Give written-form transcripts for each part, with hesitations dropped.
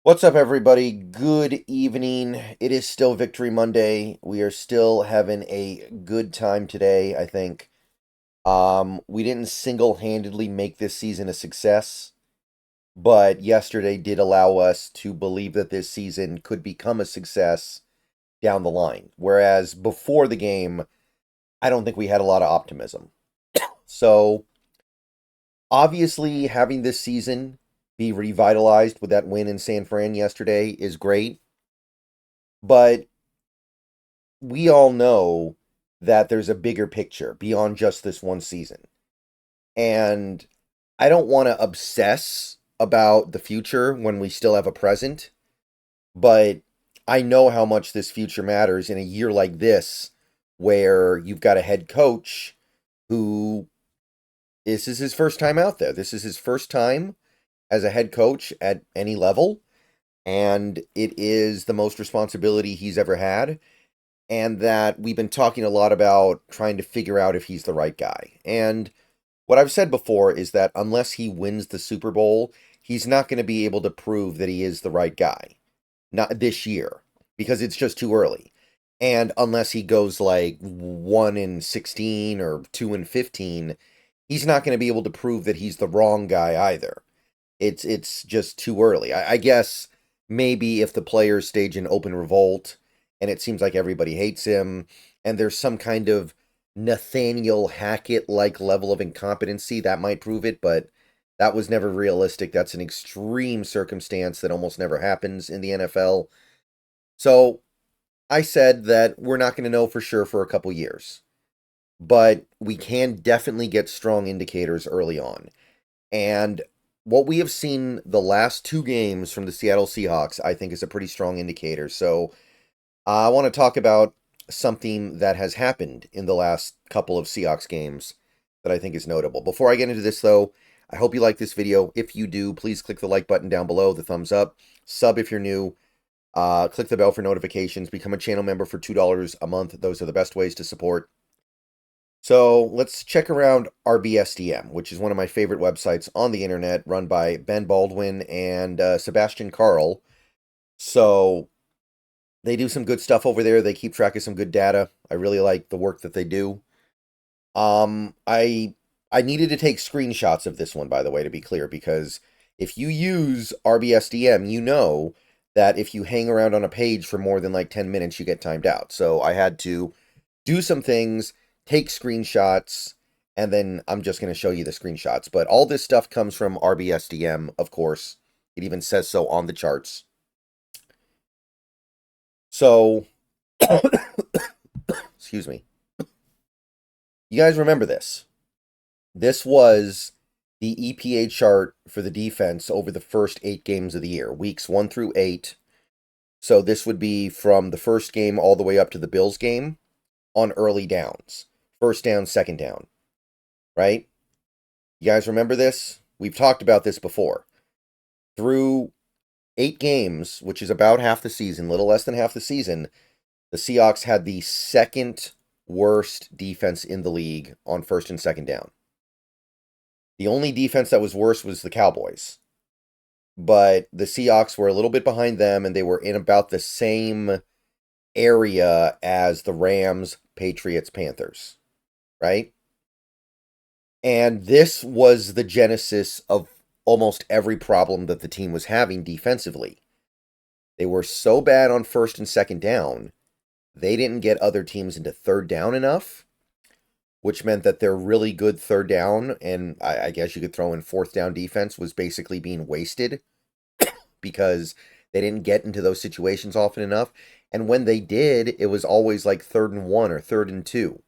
What's up, everybody? Good evening. It is still Victory Monday. We are still having a good time today, I think. We didn't single-handedly make this season a success, but yesterday did allow us to believe that this season could become a success down the line. Whereas before the game, I don't think we had a lot of optimism. So, obviously, having this season be revitalized with that win in San Fran yesterday is great. But we all know that there's a bigger picture beyond just this one season. And I don't want to obsess about the future when we still have a present, but I know how much this future matters in a year like this, where you've got a head coach who this is his first time out there. This is his first time as a head coach at any level, and it is the most responsibility he's ever had, and that we've been talking a lot about trying to figure out if he's the right guy. And what I've said before is that unless he wins the Super Bowl, he's not going to be able to prove that he is the right guy. Not this year, because it's just too early. And unless he goes like 1 in 16 or 2 in 15, he's not going to be able to prove that he's the wrong guy either. It's just too early. I guess maybe if the players stage an open revolt and it seems like everybody hates him and there's some kind of Nathaniel Hackett like level of incompetency, that might prove it, but that was never realistic. That's an extreme circumstance that almost never happens in the NFL. So I said that we're not going to know for sure for a couple years, but we can definitely get strong indicators early on. And what we have seen the last two games from the Seattle Seahawks, I think, is a pretty strong indicator. So I want to talk about something that has happened in the last couple of Seahawks games that I think is notable. Before I get into this, though, I hope you like this video. If you do, please click the like button down below, the thumbs up, sub if you're new, click the bell for notifications, become a channel member for $2 a month. Those are the best ways to support. So let's check around RBSDM, which is one of my favorite websites on the internet, run by Ben Baldwin and Sebastian Carl. So they do some good stuff over there. They keep track of some good data. I really like the work that they do. I needed to take screenshots of this one, by the way, to be clear, because if you use RBSDM, you know that if you hang around on a page for more than like 10 minutes, you get timed out. So I had to do some things, take screenshots, and then I'm just going to show you the screenshots. But all this stuff comes from RBSDM, of course. It even says so on the charts. So, excuse me. You guys remember this. This was the EPA chart for the defense over the first 8 games of the year, weeks 1 through 8. So this would be from the first game all the way up to the Bills game on early downs. First down, second down, right? You guys remember this? We've talked about this before. Through 8 games, which is about half the season, little less than half the season, the Seahawks had the second worst defense in the league on first and second down. The only defense that was worse was the Cowboys. But the Seahawks were a little bit behind them, and they were in about the same area as the Rams, Patriots, Panthers, right? And this was the genesis of almost every problem that the team was having defensively. They were so bad on first and second down, they didn't get other teams into third down enough, which meant that their really good third down, and I guess you could throw in fourth down defense, was basically being wasted because they didn't get into those situations often enough. And when they did, it was always like 3rd and 1 or 3rd and 2,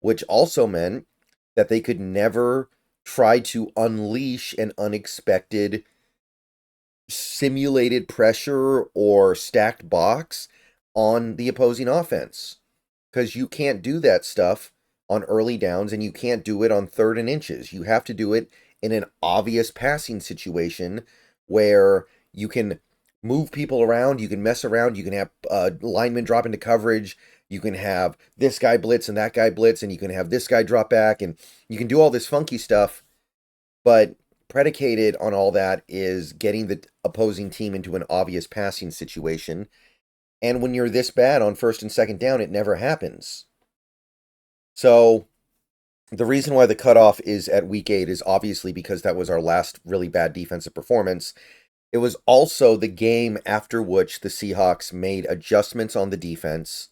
which also meant that they could never try to unleash an unexpected simulated pressure or stacked box on the opposing offense. Because you can't do that stuff on early downs, and you can't do it on 3rd and inches. You have to do it in an obvious passing situation where you can move people around, you can mess around, you can have linemen drop into coverage, you can have this guy blitz and that guy blitz, and you can have this guy drop back, and you can do all this funky stuff, but predicated on all that is getting the opposing team into an obvious passing situation. And when you're this bad on first and second down, it never happens. So the reason why the cutoff is at week 8 is obviously because that was our last really bad defensive performance. It was also the game after which the Seahawks made adjustments on the defense,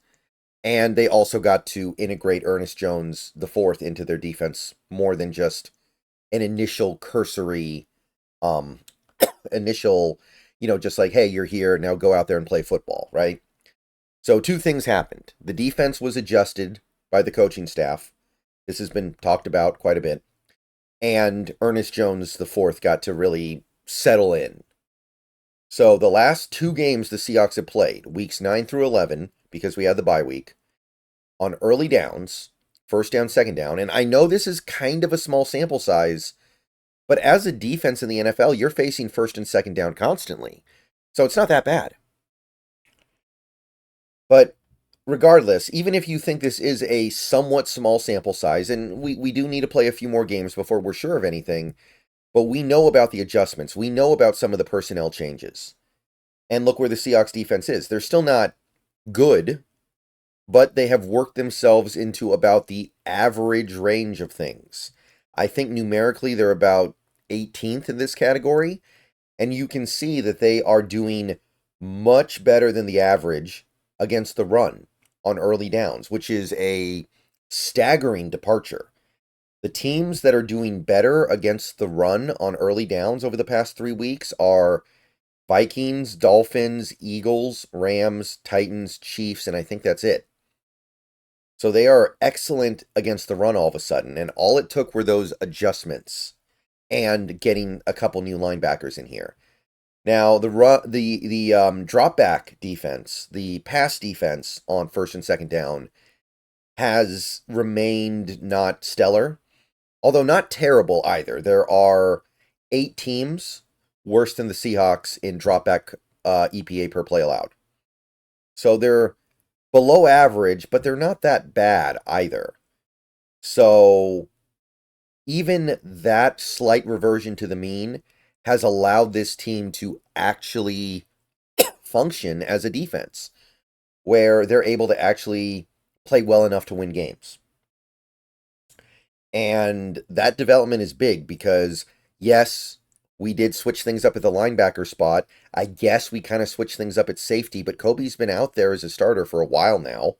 and they also got to integrate Ernest Jones IV into their defense more than just an initial cursory, just like, hey, you're here, now go out there and play football, right? So 2 things happened. The defense was adjusted by the coaching staff. This has been talked about quite a bit. And Ernest Jones IV got to really settle in. So the last 2 games the Seahawks have played, weeks 9 through 11, because we had the bye week, on early downs, first down, second down, and I know this is kind of a small sample size, but as a defense in the NFL, you're facing first and second down constantly. So it's not that bad. But regardless, even if you think this is a somewhat small sample size, and we do need to play a few more games before we're sure of anything, but we know about the adjustments. We know about some of the personnel changes. And look where the Seahawks defense is. They're still not good, but they have worked themselves into about the average range of things. I think numerically they're about 18th in this category, and you can see that they are doing much better than the average against the run on early downs, which is a staggering departure. The teams that are doing better against the run on early downs over the past 3 weeks are Vikings, Dolphins, Eagles, Rams, Titans, Chiefs, and I think that's it. So they are excellent against the run all of a sudden, and all it took were those adjustments and getting a couple new linebackers in here. Now, the drop back defense, the pass defense on first and second down has remained not stellar, although not terrible either. There are 8 teams worse than the Seahawks in drop back EPA per play allowed. So they're below average, but they're not that bad either. So even that slight reversion to the mean has allowed this team to actually function as a defense, where they're able to actually play well enough to win games. And that development is big because, yes, we did switch things up at the linebacker spot. I guess we kind of switched things up at safety, but Kobe's been out there as a starter for a while now,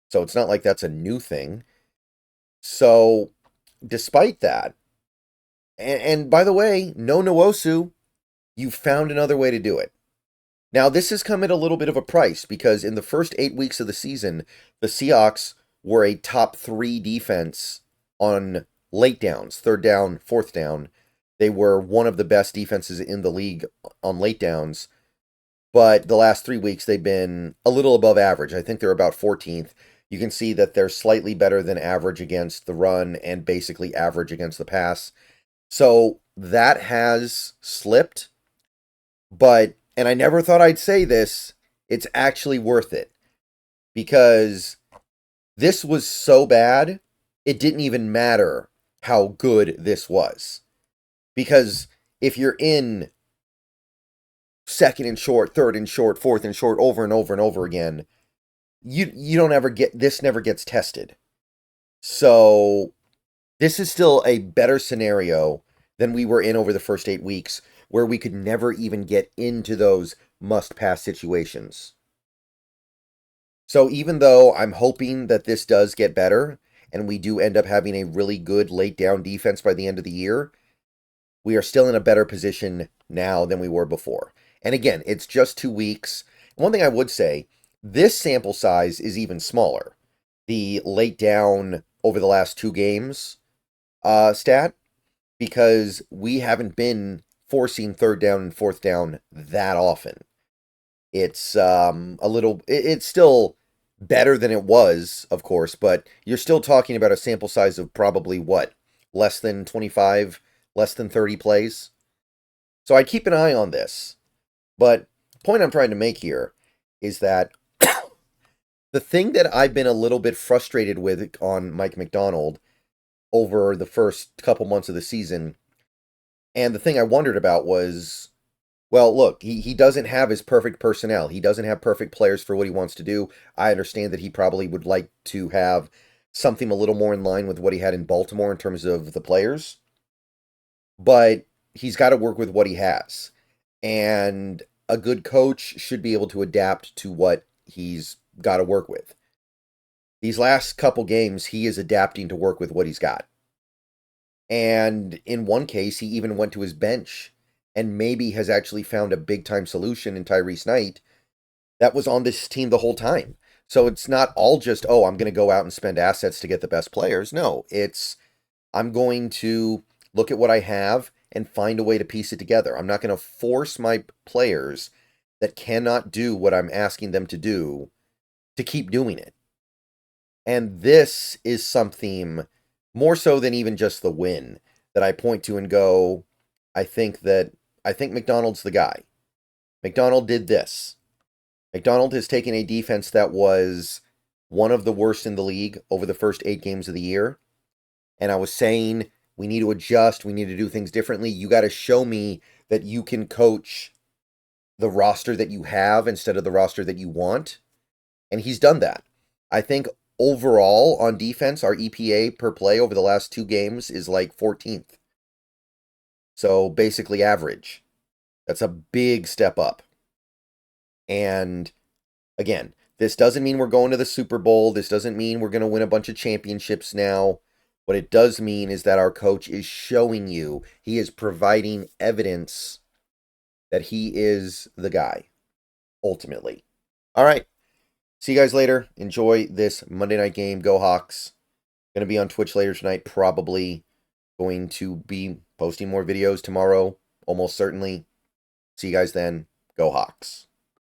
so it's not like that's a new thing. So, despite that, and by the way, no Nwosu, you found another way to do it. Now, this has come at a little bit of a price because in the first 8 weeks of the season, the Seahawks were a top 3 defense on late downs, third down, fourth down. They were one of the best defenses in the league on late downs. But the last 3 weeks, they've been a little above average. I think they're about 14th. You can see that they're slightly better than average against the run and basically average against the pass. So that has slipped. But, and I never thought I'd say this, it's actually worth it. Because this was so bad, it didn't even matter how good this was. Because if you're in second and short, third and short, fourth and short over and over and over again, you don't ever get, this never gets tested. So this is still a better scenario than we were in over the first 8 weeks, where we could never even get into those must-pass situations. So even though I'm hoping that this does get better, and we do end up having a really good late-down defense by the end of the year, we are still in a better position now than we were before. And again, it's just 2 weeks. One thing I would say, this sample size is even smaller. The late down over the last 2 games stat, because we haven't been forcing third down and fourth down that often. It's it's still better than it was, of course, but you're still talking about a sample size of probably what? Less than 25, less than 30 plays? So I'd keep an eye on this. But the point I'm trying to make here is that the thing that I've been a little bit frustrated with on Mike Macdonald over the first couple months of the season, And the thing I wondered about was, well, look, he doesn't have his perfect personnel. He doesn't have perfect players for what he wants to do. I understand that he probably would like to have something a little more in line with what he had in Baltimore in terms of the players, but he's got to work with what he has. And a good coach should be able to adapt to what he's got to work with. These last couple games, he is adapting to work with what he's got. And in one case, he even went to his bench and maybe has actually found a big time solution in Tyrese Knight that was on this team the whole time. So it's not all just, oh, I'm going to go out and spend assets to get the best players. No, it's I'm going to look at what I have and find a way to piece it together. I'm not going to force my players that cannot do what I'm asking them to do to keep doing it. And this is something more so than even just the win that I point to and go, I think Macdonald's the guy. Macdonald did this. Macdonald has taken a defense that was one of the worst in the league over the first 8 games of the year. And I was saying, we need to adjust. We need to do things differently. You got to show me that you can coach the roster that you have instead of the roster that you want. And he's done that. I think overall on defense, our EPA per play over the last 2 games is like 14th. So basically average. That's a big step up. And again, this doesn't mean we're going to the Super Bowl. This doesn't mean we're going to win a bunch of championships now. What it does mean is that our coach is showing you, he is providing evidence that he is the guy, ultimately. All right. See you guys later. Enjoy this Monday night game. Go Hawks. Going to be on Twitch later tonight, probably. Going to be posting more videos tomorrow, almost certainly. See you guys then. Go Hawks.